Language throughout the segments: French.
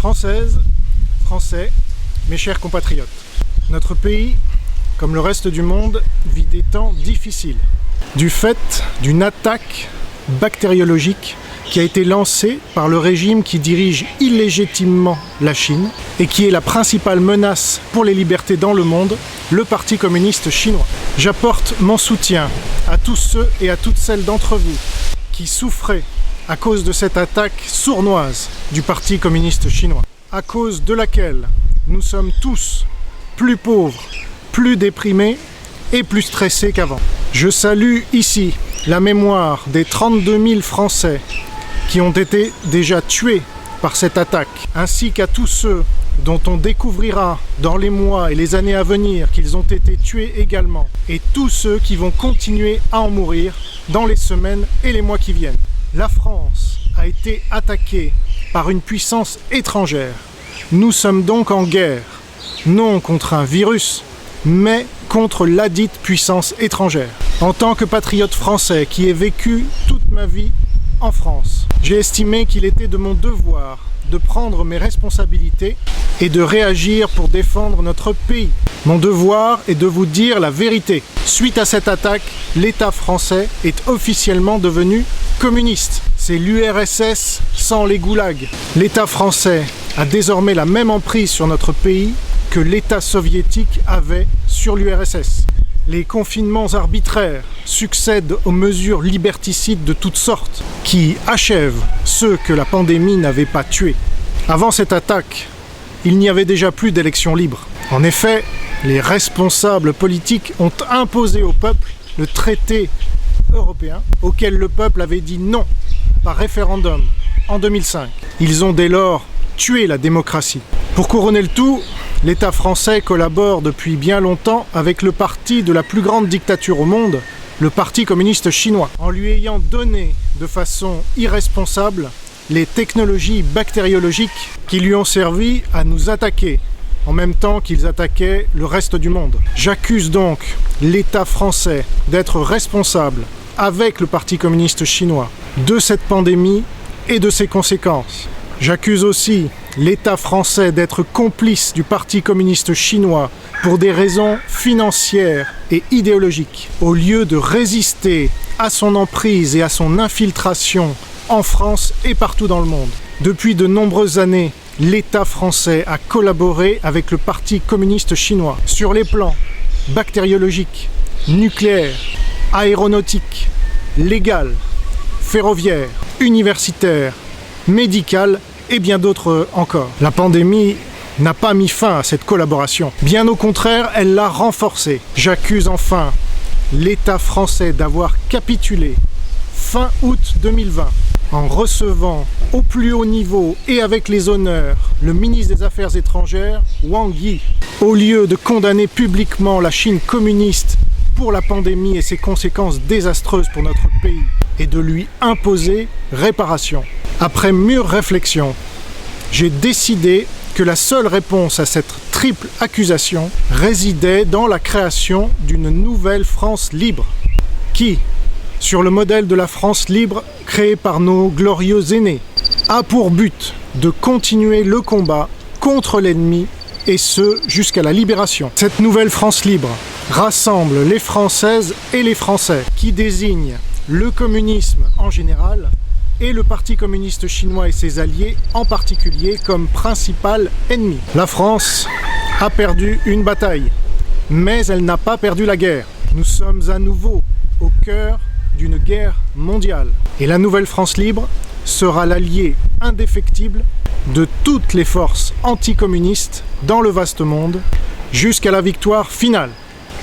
Françaises, Français, mes chers compatriotes, notre pays, comme le reste du monde, vit des temps difficiles, du fait d'une attaque bactériologique qui a été lancée par le régime qui dirige illégitimement la Chine et qui est la principale menace pour les libertés dans le monde, le Parti communiste chinois. J'apporte mon soutien à tous ceux et à toutes celles d'entre vous qui souffraient à cause de cette attaque sournoise du Parti communiste chinois, à cause de laquelle nous sommes tous plus pauvres, plus déprimés et plus stressés qu'avant. Je salue ici la mémoire des 32 000 Français qui ont été déjà tués par cette attaque, ainsi qu'à tous ceux dont on découvrira dans les mois et les années à venir qu'ils ont été tués également, et tous ceux qui vont continuer à en mourir dans les semaines et les mois qui viennent. La France a été attaquée par une puissance étrangère. Nous sommes donc en guerre, non contre un virus, mais contre ladite puissance étrangère. En tant que patriote français qui ai vécu toute ma vie en France, j'ai estimé qu'il était de mon devoir de prendre mes responsabilités et de réagir pour défendre notre pays. Mon devoir est de vous dire la vérité. Suite à cette attaque, l'État français est officiellement devenu communiste. C'est l'URSS sans les goulags. L'État français a désormais la même emprise sur notre pays que l'État soviétique avait sur l'URSS. Les confinements arbitraires succèdent aux mesures liberticides de toutes sortes qui achèvent ceux que la pandémie n'avait pas tués. Avant cette attaque, il n'y avait déjà plus d'élections libres. En effet, les responsables politiques ont imposé au peuple le traité européen auquel le peuple avait dit non par référendum en 2005. Ils ont dès lors tué la démocratie. Pour couronner le tout, l'État français collabore depuis bien longtemps avec le parti de la plus grande dictature au monde, le Parti communiste chinois, en lui ayant donné de façon irresponsable les technologies bactériologiques qui lui ont servi à nous attaquer, en même temps qu'ils attaquaient le reste du monde. J'accuse donc l'État français d'être responsable, avec le Parti communiste chinois, de cette pandémie et de ses conséquences. J'accuse aussi l'État français d'être complice du Parti communiste chinois pour des raisons financières et idéologiques, au lieu de résister à son emprise et à son infiltration en France et partout dans le monde. Depuis de nombreuses années, l'État français a collaboré avec le Parti communiste chinois sur les plans bactériologiques, nucléaires, aéronautiques, légal, ferroviaire, universitaire, médical et bien d'autres encore. La pandémie n'a pas mis fin à cette collaboration. Bien au contraire, elle l'a renforcée. J'accuse enfin l'État français d'avoir capitulé fin août 2020 en recevant au plus haut niveau et avec les honneurs le ministre des Affaires étrangères, Wang Yi. Au lieu de condamner publiquement la Chine communiste pour la pandémie et ses conséquences désastreuses pour notre pays, et de lui imposer réparation. Après mûre réflexion, j'ai décidé que la seule réponse à cette triple accusation résidait dans la création d'une nouvelle France libre, qui, sur le modèle de la France libre créée par nos glorieux aînés, a pour but de continuer le combat contre l'ennemi, et ce jusqu'à la libération. Cette nouvelle France libre rassemble les Françaises et les Français, qui désignent le communisme en général et le Parti communiste chinois et ses alliés en particulier comme principal ennemi. La France a perdu une bataille, mais elle n'a pas perdu la guerre. Nous sommes à nouveau au cœur d'une guerre mondiale. Et la nouvelle France libre sera l'allié indéfectible de toutes les forces anticommunistes dans le vaste monde jusqu'à la victoire finale.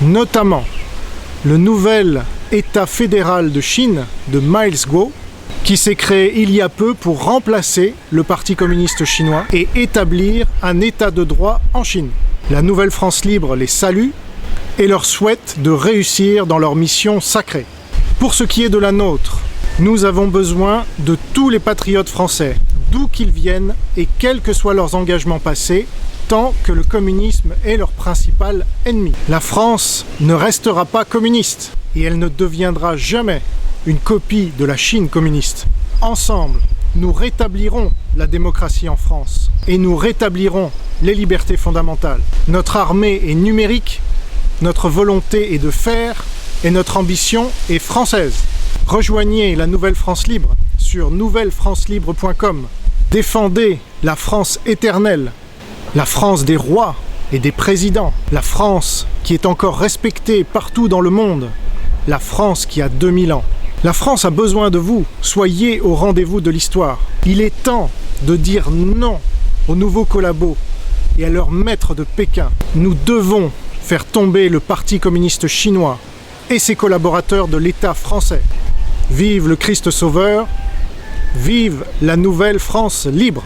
Notamment le nouvel État fédéral de Chine de Miles Guo, qui s'est créé il y a peu pour remplacer le Parti communiste chinois et établir un État de droit en Chine. La nouvelle France libre les salue et leur souhaite de réussir dans leur mission sacrée. Pour ce qui est de la nôtre, nous avons besoin de tous les patriotes français, d'où qu'ils viennent et quels que soient leurs engagements passés, tant que le communisme est leur principal ennemi. La France ne restera pas communiste et elle ne deviendra jamais une copie de la Chine communiste. Ensemble, nous rétablirons la démocratie en France et nous rétablirons les libertés fondamentales. Notre armée est numérique, notre volonté est de faire et notre ambition est française. Rejoignez la Nouvelle France Libre sur nouvellefrancelibre.com. Défendez la France éternelle, la France des rois et des présidents, la France qui est encore respectée partout dans le monde, la France qui a 2000 ans. La France a besoin de vous, soyez au rendez-vous de l'histoire. Il est temps de dire non aux nouveaux collabos et à leurs maîtres de Pékin. Nous devons faire tomber le Parti communiste chinois et ses collaborateurs de l'État français. Vive le Christ Sauveur, vive la Nouvelle France libre!